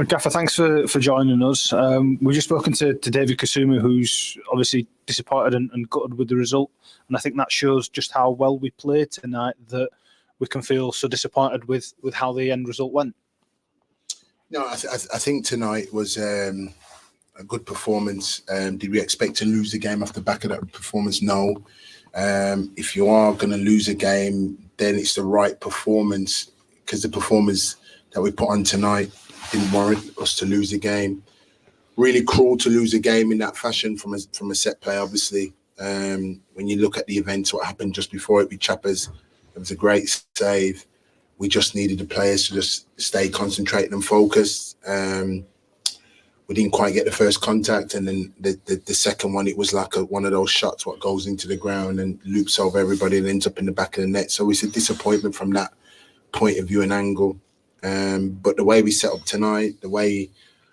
Gaffer, thanks for joining us. We've just spoken to David Kasuma, who's obviously disappointed and gutted with the result. And I think that shows just how well we played tonight, that we can feel so disappointed with how the end result went. No, I think tonight was a good performance. Did we expect to lose the game off the back of that performance? No. If you are going to lose a game, then it's the right performance, because the performance that we put on tonight didn't warrant us to lose a game. Really cruel to lose a game in that fashion from a set play, obviously. When you look at the events, what happened just before it with Chappers, it was a great save. We just needed the players to just stay concentrated and focused. We didn't quite get the first contact, and then the second one, it was like one of those shots what goes into the ground and loops over everybody and ends up in the back of the net. So it's a disappointment from that point of view and angle. But the way we set up tonight, the way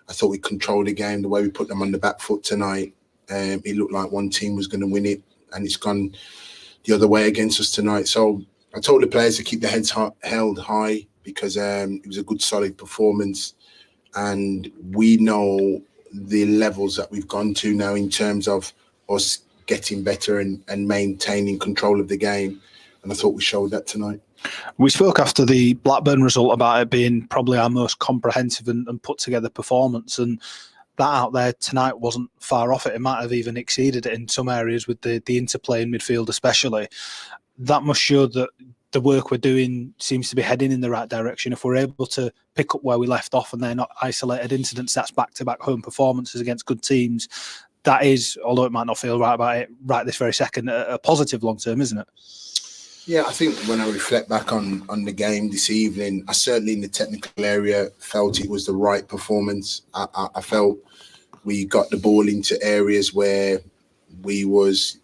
I thought we controlled the game, the way we put them on the back foot tonight, it looked like one team was going to win it, and it's gone the other way against us tonight. So I told the players to keep their heads held high, because it was a good, solid performance. And we know the levels that we've gone to now in terms of us getting better and maintaining control of the game. And I thought we showed that tonight. We spoke after the Blackburn result about it being probably our most comprehensive and put together performance, and that out there tonight wasn't far off it. It might have even exceeded it in some areas with the interplay in midfield especially. That must show that the work we're doing seems to be heading in the right direction. If we're able to pick up where we left off and they're not isolated incidents, that's back-to-back home performances against good teams. That is, although it might not feel right about it right this very second, a positive long-term, isn't it? Yeah, I think when I reflect back on the game this evening, I certainly in the technical area felt it was the right performance. I felt we got the ball into areas where we was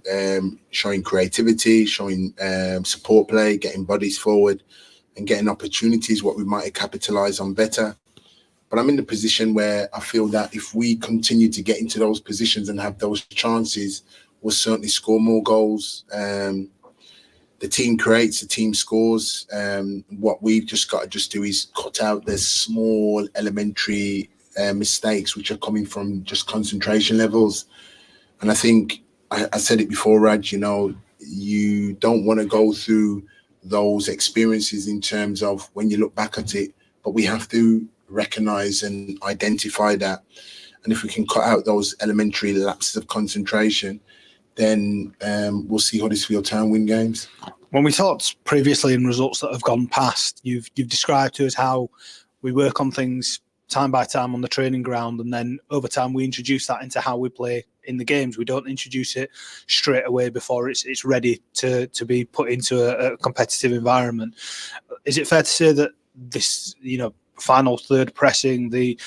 showing creativity, showing support play, getting bodies forward and getting opportunities what we might have capitalised on better. But I'm in the position where I feel that if we continue to get into those positions and have those chances, we'll certainly score more goals. The team creates, the team scores. What we've just got to do is cut out the small elementary mistakes which are coming from just concentration levels. And I think I said it before, Raj, you don't want to go through those experiences in terms of when you look back at it, but we have to recognise and identify that. And if we can cut out those elementary lapses of concentration, then we'll see Huddersfield Town win games. When we talked previously in results that have gone past, you've described to us how we work on things time by time on the training ground, and then over time we introduce that into how we play in the games. We don't introduce it straight away before it's ready to be put into a competitive environment. Is it fair to say that this, final third pressing, the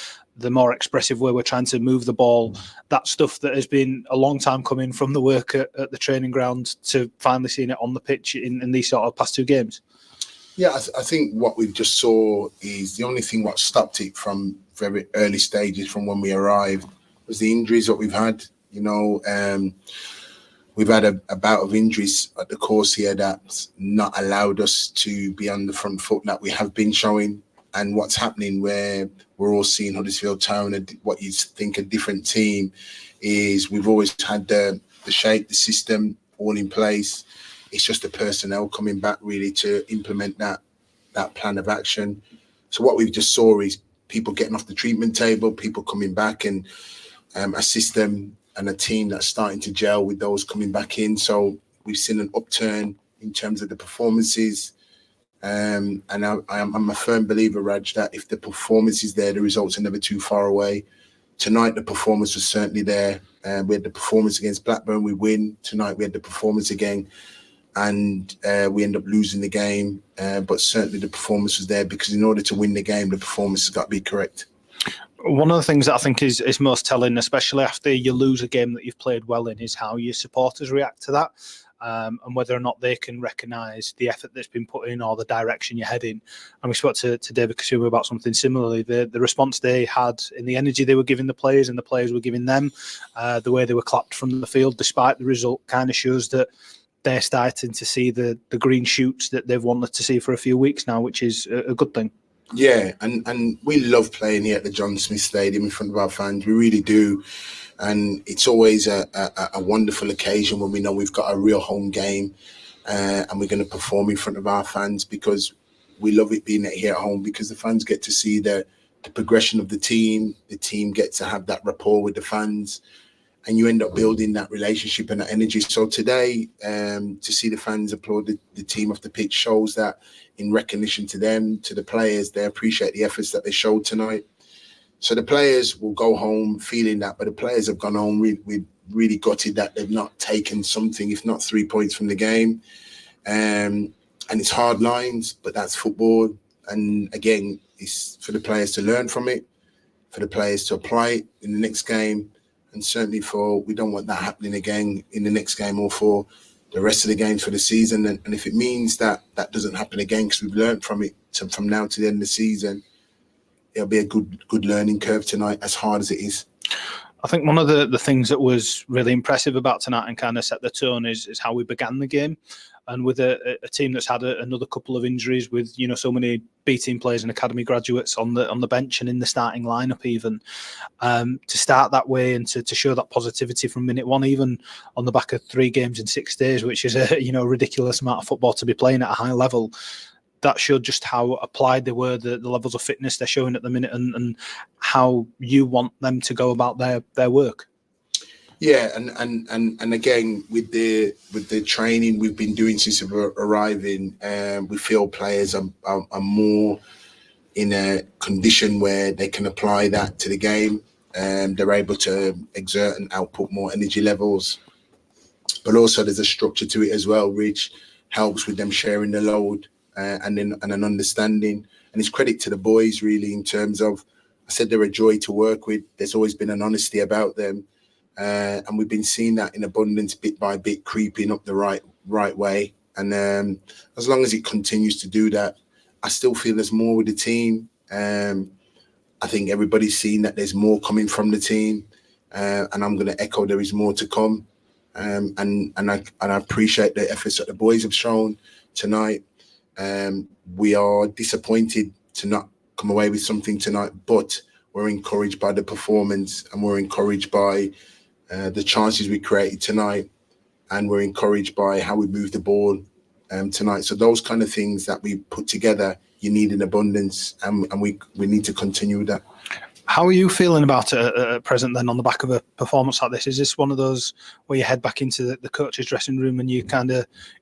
more expressive way we're trying to move the ball, that stuff that has been a long time coming from the work at the training ground to finally seeing it on the pitch in these sort of past two games? Yeah, I think what we've just saw is the only thing what stopped it from very early stages from when we arrived was the injuries that we've had. We've had a bout of injuries at the course here that's not allowed us to be on the front foot that we have been showing. And what's happening where we're all seeing Huddersfield Town, and what you think a different team is, we've always had the shape, the system all in place. It's just the personnel coming back really to implement that plan of action. So what we've just saw is people getting off the treatment table, people coming back, and a system and a team that's starting to gel with those coming back in. So we've seen an upturn in terms of the performances. And I'm a firm believer, Raj, that if the performance is there, the results are never too far away. Tonight, the performance was certainly there. We had the performance against Blackburn, we win. Tonight, we had the performance again, and we end up losing the game. But certainly the performance was there, because in order to win the game, the performance has got to be correct. One of the things that I think is most telling, especially after you lose a game that you've played well in, is how your supporters react to that. And whether or not they can recognise the effort that's been put in or the direction you're heading. And we spoke to David Kasuma about something similarly. The response they had in the energy they were giving the players and the players were giving them, the way they were clapped from the field despite the result, kind of shows that they're starting to see the green shoots that they've wanted to see for a few weeks now, which is a good thing. Yeah, and we love playing here at the John Smith Stadium in front of our fans. We really do. And it's always a wonderful occasion when we know we've got a real home game and we're going to perform in front of our fans, because we love it being here at home, because the fans get to see the progression of the team gets to have that rapport with the fans, and you end up building that relationship and that energy. So today, to see the fans applaud the team off the pitch shows that, in recognition to them, to the players, they appreciate the efforts that they showed tonight. So the players will go home feeling that, but the players have gone home we really gutted that they've not taken something, if not 3 points from the game. And it's hard lines, but that's football. And again, it's for the players to learn from it, for the players to apply it in the next game. And certainly we don't want that happening again in the next game or for the rest of the games for the season. And if it means that doesn't happen again, because we've learned from it from now to the end of the season, it'll be a good learning curve tonight, as hard as it is. I think one of the things that was really impressive about tonight and kind of set the tone is how we began the game. And with a team that's had another couple of injuries, with so many B team players and academy graduates on the bench and in the starting lineup, even to start that way and to show that positivity from minute one, even on the back of 3 games in 6 days, which is a ridiculous amount of football to be playing at a high level. That showed just how applied they were, the levels of fitness they're showing at the minute, and how you want them to go about their work. Yeah, and again, with the training we've been doing since arriving, we feel players are more in a condition where they can apply that to the game, and they're able to exert and output more energy levels. But also there's a structure to it as well, which helps with them sharing the load and an understanding. And it's credit to the boys, really, in terms of, I said they're a joy to work with. There's always been an honesty about them. And we've been seeing that in abundance, bit by bit, creeping up the right way. And as long as it continues to do that, I still feel there's more with the team. I think everybody's seen that there's more coming from the team, and I'm going to echo there is more to come. And I appreciate the efforts that the boys have shown tonight. We are disappointed to not come away with something tonight, but we're encouraged by the performance, and we're encouraged by the chances we created tonight, and we're encouraged by how we moved the ball tonight. So those kind of things that we put together, you need in abundance, and we need to continue with that. How are you feeling about it at present then, on the back of a performance like this? Is this one of those where you head back into the coach's dressing room and you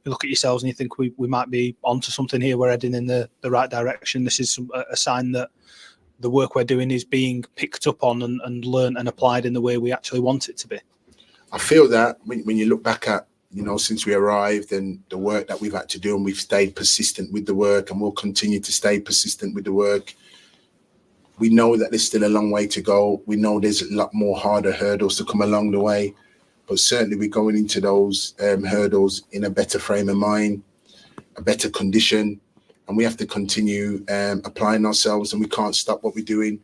look at yourselves and you think we might be onto something here, we're heading in the right direction? This is a sign that the work we're doing is being picked up on and learned and applied in the way we actually want it to be? I feel that when you look back at, since we arrived and the work that we've had to do, and we've stayed persistent with the work, and we'll continue to stay persistent with the work. We know that there's still a long way to go. We know there's a lot more harder hurdles to come along the way, but certainly we're going into those hurdles in a better frame of mind, a better condition, and we have to continue applying ourselves, and we can't stop what we're doing.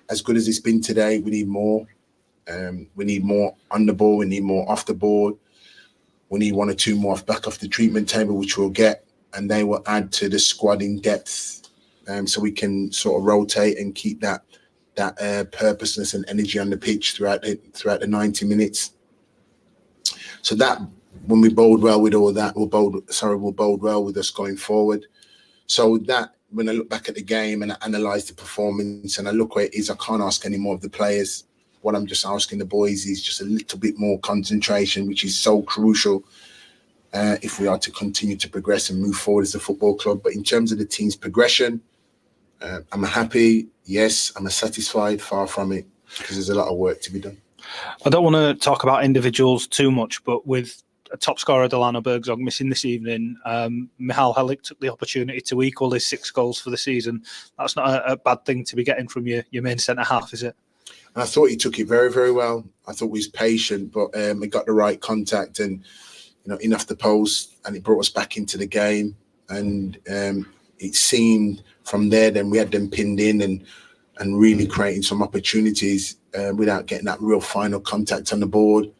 As good as it's been today, we need more. We need more on the ball. We need more off the board. We need 1 or 2 more back off the treatment table, which we'll get, and they will add to the squad in depth. So we can sort of rotate and keep that purposeness and energy on the pitch throughout the 90 minutes. So that, when we bowled well with all that, we'll bowled well with us going forward. So that, when I look back at the game and I analyse the performance and I look where it is, I can't ask any more of the players. What I'm just asking the boys is just a little bit more concentration, which is so crucial if we are to continue to progress and move forward as a football club. But in terms of the team's progression, I'm happy. Yes, I'm satisfied. Far from it, because there's a lot of work to be done. I don't want to talk about individuals too much, but with a top scorer, Delano Bergzog, missing this evening, Michal Helik took the opportunity to equal his 6 goals for the season. That's not a bad thing to be getting from your main centre-half, is it? And I thought he took it very, very well. I thought he was patient, but he got the right contact and, in off the post, and it brought us back into the game. And it seemed from there, then we had them pinned in and really creating some opportunities without getting that real final contact on the board.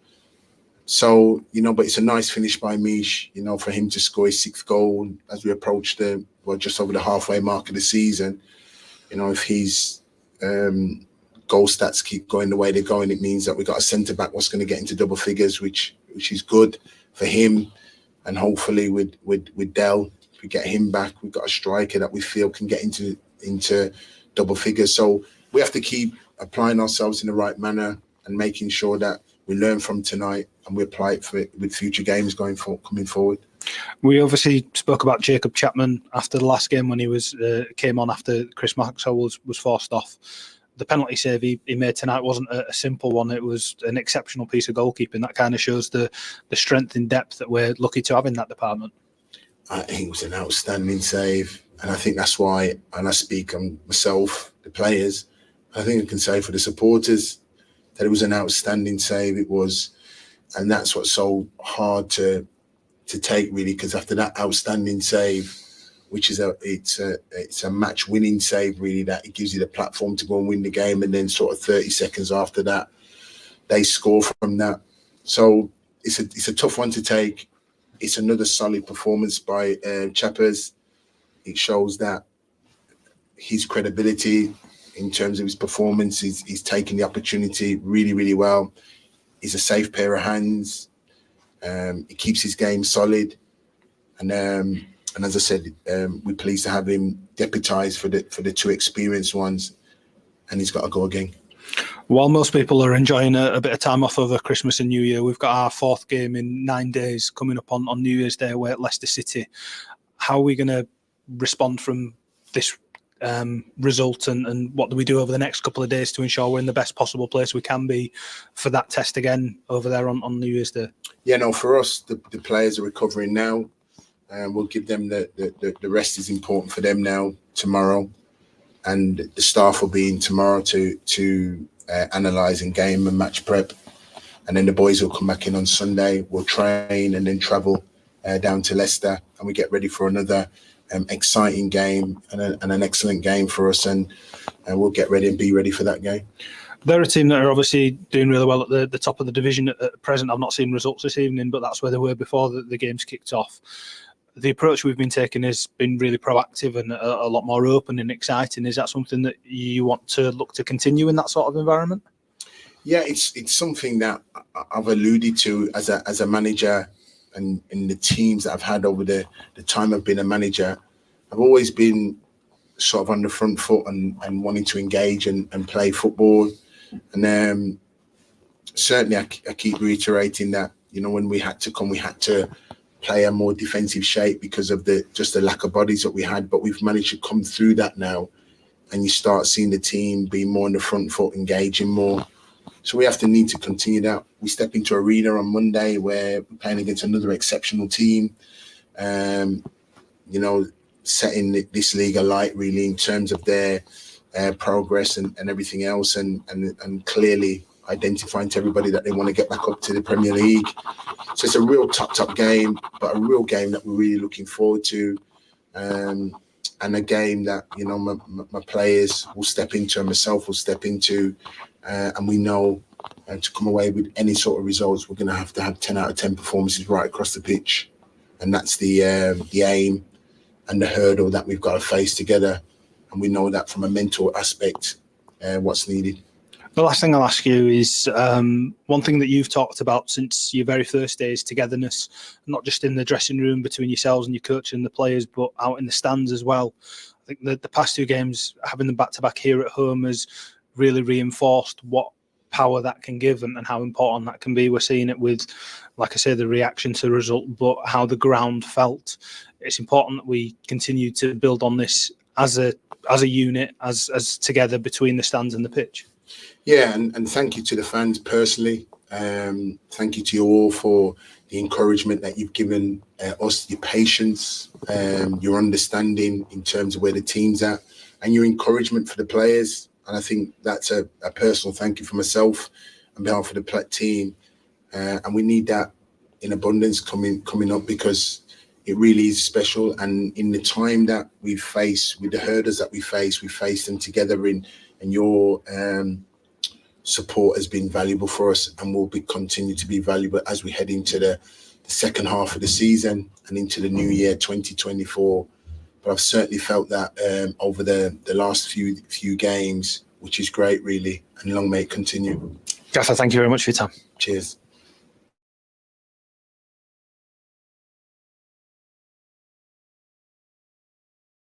So, but it's a nice finish by Mish, for him to score his 6th goal as we approach just over the halfway mark of the season. If his goal stats keep going the way they're going, it means that we got a centre back what's going to get into double figures, which is good for him. And hopefully with Dell, if we get him back, we've got a striker that we feel can get into double figures. So we have to keep applying ourselves in the right manner and making sure that we learn from tonight and we apply it with future games coming forward. We obviously spoke about Jacob Chapman after the last game when he came on after Chris Maxwell was forced off. The penalty save he made tonight wasn't a simple one. It was an exceptional piece of goalkeeping. That kind of shows the strength and depth that we're lucky to have in that department. I think it was an outstanding save. And I think that's why, and I speak on myself, the players, I think I can say for the supporters that it was an outstanding save. It was, and that's what's so hard to take really, because after that outstanding save, which is it's a match winning save really, that it gives you the platform to go and win the game, and then sort of 30 seconds after that they score from that. So it's a tough one to take. It's another solid performance by Chappers. It shows that his credibility in terms of his performance, he's taking the opportunity really, really well. He's a safe pair of hands. He keeps his game solid. And as I said, we're pleased to have him deputised for the two experienced ones. And he's got to go again. While most people are enjoying a bit of time off over Christmas and New Year, we've got our fourth game in 9 days coming up on New Year's Day away at Leicester City. How are we going to respond from this result, and what do we do over the next couple of days to ensure we're in the best possible place we can be for that test again over there on New Year's Day? Yeah, no, for us, the players are recovering now. We'll give them the rest is important for them now, tomorrow. And the staff will be in tomorrow to analyse and game and match prep. And then the boys will come back in on Sunday. We'll train and then travel down to Leicester, and we get ready for another exciting game and an excellent game for us. And we'll get ready and be ready for that game. They're a team that are obviously doing really well at the top of the division at present. I've not seen results this evening, but that's where they were before the game's kicked off. The approach we've been taking has been really proactive and a lot more open and exciting. Is that something that you want to look to continue in that sort of environment? Yeah, it's something that I've alluded to as a manager, and in the teams that I've had over the time I've been a manager. I've always been sort of on the front foot and wanting to engage and play football. And certainly I keep reiterating that, when we had to play a more defensive shape because of the lack of bodies that we had, but we've managed to come through that now, and you start seeing the team be more on the front foot, engaging more. So we need to continue that. We step into Arena on Monday where we're playing against another exceptional team, setting this league alight really in terms of their progress and everything else, and clearly identifying to everybody that they want to get back up to the Premier League. So it's a real top game, but a real game that we're really looking forward to, and a game that my players will step into and myself will step into, and we know to come away with any sort of results, we're going to have 10 out of 10 performances right across the pitch, and that's the aim and the hurdle that we've got to face together, and we know that from a mental aspect, what's needed. The last thing I'll ask you is one thing that you've talked about since your very first day is togetherness, not just in the dressing room between yourselves and your coach and the players, but out in the stands as well. I think the past two games, having them back-to-back here at home, has really reinforced what power that can give and how important that can be. We're seeing it with, like I say, the reaction to the result, but how the ground felt. It's important that we continue to build on this as a unit, as together between the stands and the pitch. Yeah, and thank you to the fans personally. Thank you to you all for the encouragement that you've given us, your patience, your understanding in terms of where the team's at, and your encouragement for the players. And I think that's a personal thank you for myself on behalf of the team. And we need that in abundance coming up, because it really is special. And in the time that we face, with the hurdles that we face them together and your support has been valuable for us and will continue to be valuable as we head into the second half of the season and into the new year 2024. but I've certainly felt that over the last few games, which is great, really. And long may it continue. Gaffer, thank you very much for your time. Cheers.